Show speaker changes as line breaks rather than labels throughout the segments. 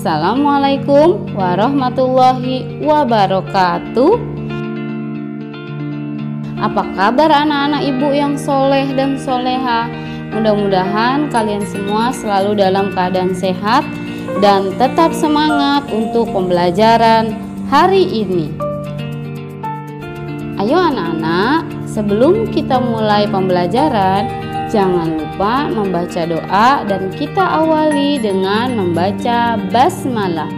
Assalamualaikum warahmatullahi wabarakatuh. Apa kabar anak-anak ibu yang soleh dan soleha? Mudah-mudahan kalian semua selalu dalam keadaan sehat dan tetap semangat untuk pembelajaran hari ini. Ayo anak-anak, sebelum kita mulai pembelajaran, jangan lupa membaca doa dan kita awali dengan membaca basmalah.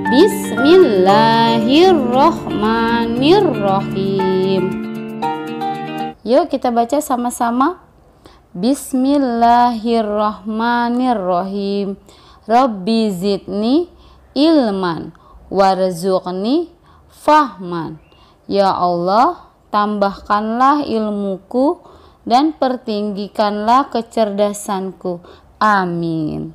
Bismillahirrohmanirrohim. Yuk kita baca sama-sama. Bismillahirrohmanirrohim. Rabbi zidni ilman warzuqni fahman. Ya Allah, tambahkanlah ilmuku dan pertinggikanlah kecerdasanku. Amin.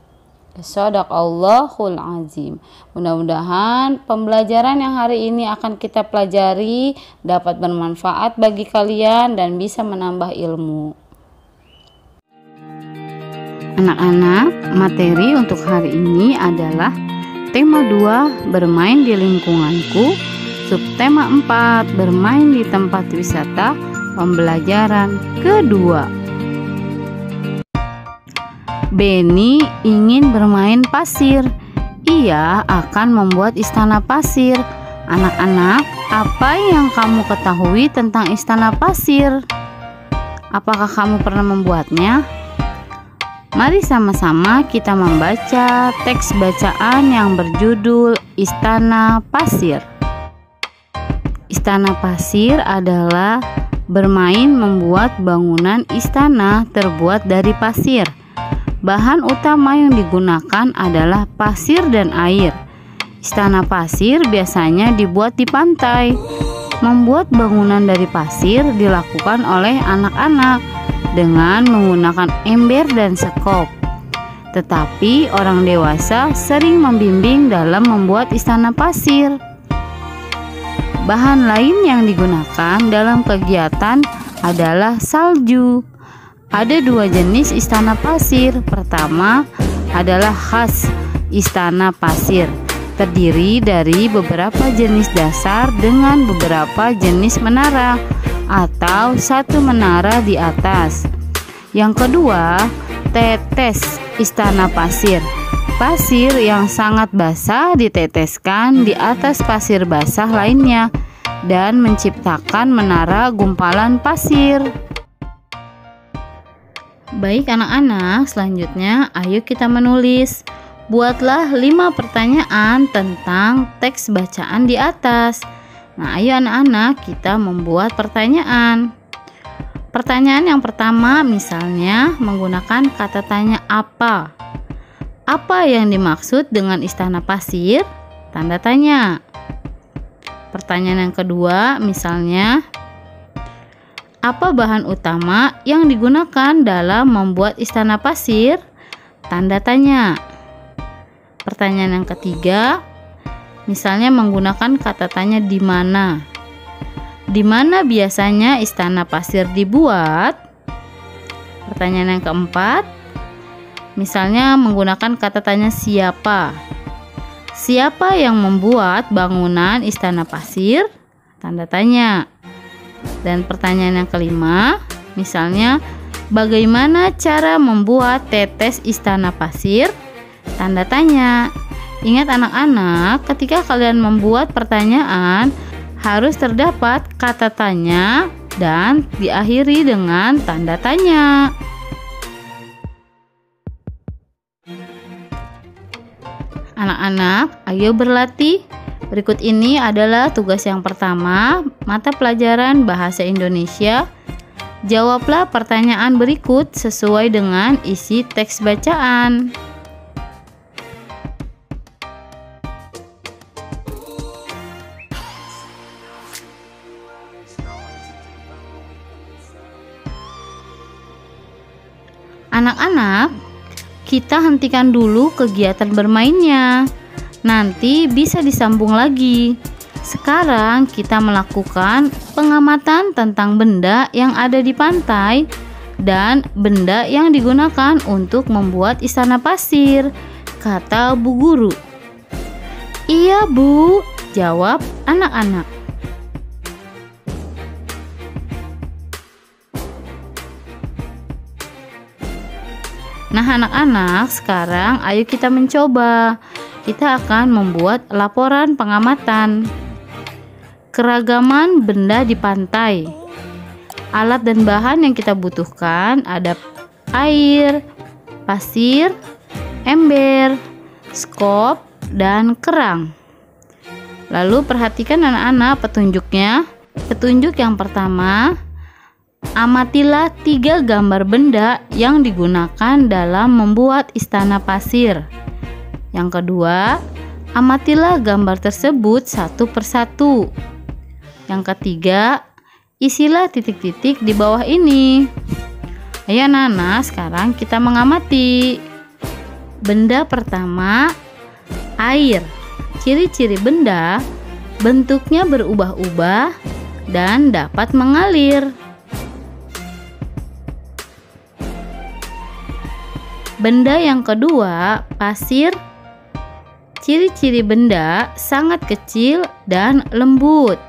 Shadaqallahul azim. Mudah-mudahan pembelajaran yang hari ini akan kita pelajari dapat bermanfaat bagi kalian dan bisa menambah ilmu. Anak-anak, materi untuk hari ini adalah tema 2, bermain di lingkunganku, subtema 4, bermain di tempat wisata. Pembelajaran kedua. Benny ingin bermain pasir. Ia akan membuat istana pasir. Anak-anak, apa yang kamu ketahui tentang istana pasir? Apakah kamu pernah membuatnya? Mari sama-sama kita membaca teks bacaan yang berjudul Istana Pasir. Istana pasir adalah bermain membuat bangunan istana terbuat dari pasir. Bahan utama yang digunakan adalah pasir dan air. Istana pasir biasanya dibuat di pantai. Membuat bangunan dari pasir dilakukan oleh anak-anak dengan menggunakan ember dan sekop. Tetapi orang dewasa sering membimbing dalam membuat istana pasir. Bahan lain yang digunakan dalam kegiatan adalah salju. Ada 2 jenis istana pasir. Pertama adalah khas istana pasir, terdiri dari beberapa jenis dasar dengan beberapa jenis menara atau satu menara di atas. Yang kedua, tetes istana pasir. Pasir yang sangat basah diteteskan di atas pasir basah lainnya dan menciptakan menara gumpalan pasir. Baik anak-anak, selanjutnya ayo kita menulis. Buatlah 5 pertanyaan tentang teks bacaan di atas. Nah, ayo anak-anak kita membuat pertanyaan. Pertanyaan yang pertama misalnya menggunakan kata tanya apa. Apa yang dimaksud dengan istana pasir? Tanda tanya. Pertanyaan yang kedua, misalnya, apa bahan utama yang digunakan dalam membuat istana pasir? Tanda tanya. Pertanyaan yang ketiga, misalnya menggunakan kata tanya di mana. Di mana biasanya istana pasir dibuat? Pertanyaan yang keempat, misalnya menggunakan kata tanya siapa. Siapa yang membuat bangunan istana pasir? Tanda tanya. Dan pertanyaan yang kelima, misalnya bagaimana cara membuat tetes istana pasir? Tanda tanya. Ingat anak-anak, ketika kalian membuat pertanyaan harus terdapat kata tanya dan diakhiri dengan tanda tanya. Anak-anak, ayo berlatih. Berikut ini adalah tugas yang pertama, mata pelajaran Bahasa Indonesia. Jawablah pertanyaan berikut sesuai dengan isi teks bacaan. Anak-anak, kita hentikan dulu kegiatan bermainnya. Nanti bisa disambung lagi. Sekarang kita melakukan pengamatan tentang benda yang ada di pantai dan benda yang digunakan untuk membuat istana pasir, kata Bu Guru. Iya, Bu, jawab anak-anak. Nah, anak-anak, sekarang ayo kita mencoba. Kita akan membuat laporan pengamatan. Keragaman benda di pantai. Alat dan bahan yang kita butuhkan ada air, pasir, ember, skop, dan kerang. Lalu perhatikan anak-anak petunjuknya. Petunjuk yang pertama, amatilah 3 gambar benda yang digunakan dalam membuat istana pasir. Yang kedua, amatilah gambar tersebut satu persatu. Yang ketiga, isilah titik-titik di bawah ini. Ayo anak-anak, sekarang kita mengamati. Benda pertama, air. Ciri-ciri benda, bentuknya berubah-ubah dan dapat mengalir. Benda yang kedua, pasir. Ciri-ciri benda sangat kecil dan lembut.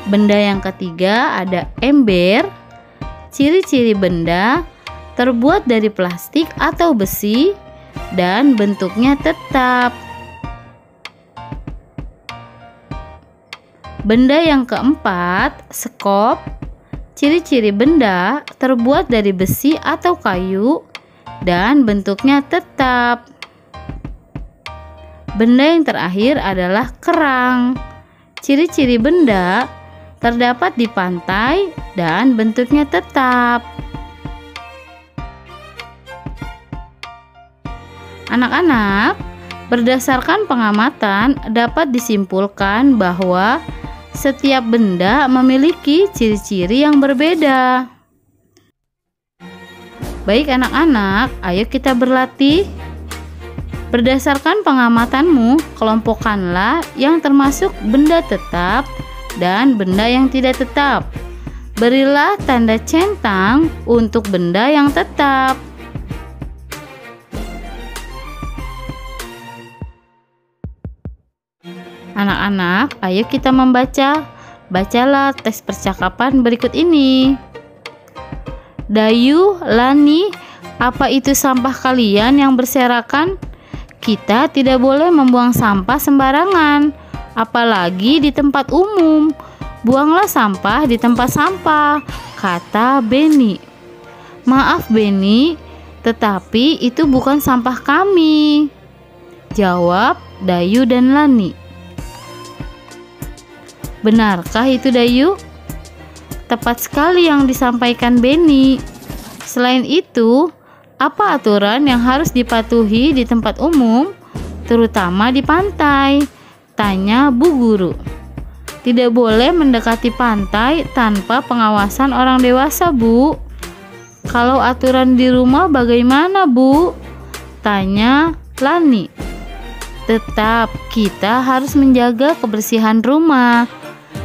Benda yang ketiga ada ember. Ciri-ciri benda terbuat dari plastik atau besi dan bentuknya tetap. Benda yang keempat, skop. Ciri-ciri benda terbuat dari besi atau kayu dan bentuknya tetap. Benda yang terakhir adalah kerang. Ciri-ciri benda terdapat di pantai dan bentuknya tetap. Anak-anak, berdasarkan pengamatan dapat disimpulkan bahwa setiap benda memiliki ciri-ciri yang berbeda. Baik anak-anak, ayo kita berlatih. Berdasarkan pengamatanmu, kelompokkanlah yang termasuk benda tetap dan benda yang tidak tetap. Berilah tanda centang untuk benda yang tetap. Anak-anak, ayo kita membaca. Bacalah teks percakapan berikut ini. Dayu, Lani, apa itu sampah kalian yang berserakan? Kita tidak boleh membuang sampah sembarangan, apalagi di tempat umum. Buanglah sampah di tempat sampah, kata Beni. Maaf Beni, tetapi itu bukan sampah kami, jawab Dayu dan Lani. Benarkah itu Dayu? Tepat sekali yang disampaikan Beni. Selain itu, apa aturan yang harus dipatuhi di tempat umum, terutama di pantai? Tanya Bu Guru. Tidak boleh mendekati pantai tanpa pengawasan orang dewasa, Bu. Kalau aturan di rumah bagaimana, Bu? Tanya Lani. Tetap kita harus menjaga kebersihan rumah.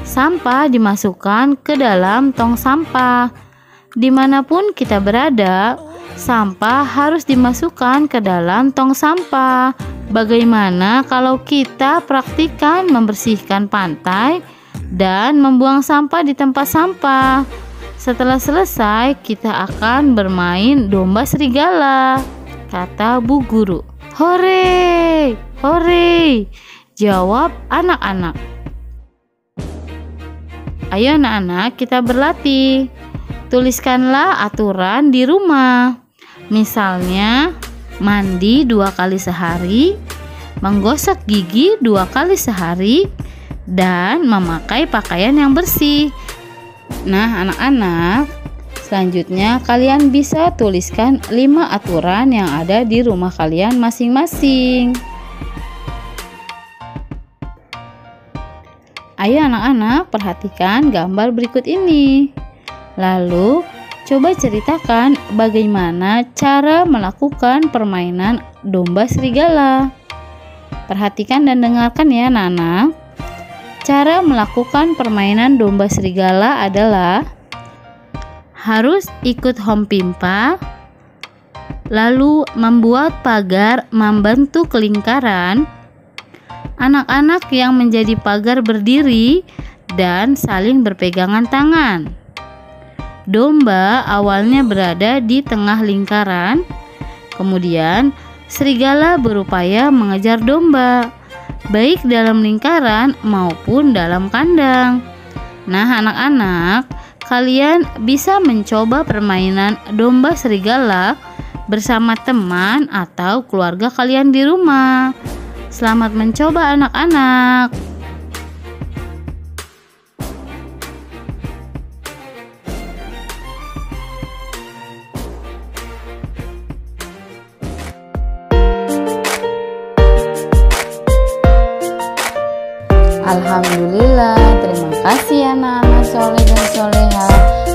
Sampah dimasukkan ke dalam tong sampah. Dimanapun kita berada, sampah harus dimasukkan ke dalam tong sampah. Bagaimana kalau kita praktikkan membersihkan pantai dan membuang sampah di tempat sampah? Setelah selesai, kita akan bermain domba serigala, kata Bu Guru. Hore, hore, jawab anak-anak. Ayo anak-anak, kita berlatih. Tuliskanlah aturan di rumah. Misalnya, mandi 2 kali sehari, menggosok gigi 2 kali sehari, dan memakai pakaian yang bersih. Nah, anak-anak, selanjutnya kalian bisa tuliskan 5 aturan yang ada di rumah kalian masing-masing. Ayo anak-anak, perhatikan gambar berikut ini. Lalu, coba ceritakan bagaimana cara melakukan permainan domba serigala. Perhatikan dan dengarkan ya anak-anak. Cara melakukan permainan domba serigala adalah harus ikut hom pimpa, lalu membuat pagar membentuk lingkaran. Anak-anak yang menjadi pagar berdiri dan saling berpegangan tangan. Domba awalnya berada di tengah lingkaran, kemudian serigala berupaya mengejar domba, baik dalam lingkaran maupun dalam kandang. Nah, anak-anak, kalian bisa mencoba permainan domba serigala bersama teman atau keluarga kalian di rumah. Selamat mencoba anak-anak. Alhamdulillah, terima kasih anak-anak soleh dan soleha.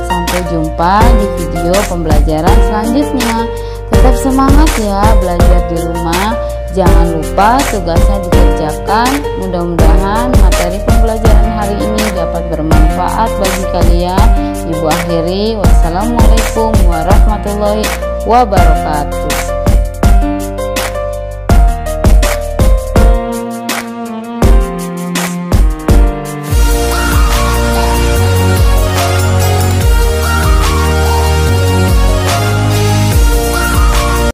Sampai jumpa di video pembelajaran selanjutnya. Tetap semangat ya belajar di rumah. Jangan lupa tugasnya dikerjakan. Mudah-mudahan materi pembelajaran hari ini dapat bermanfaat bagi kalian. Ibu akhiri, wassalamualaikum warahmatullahi wabarakatuh.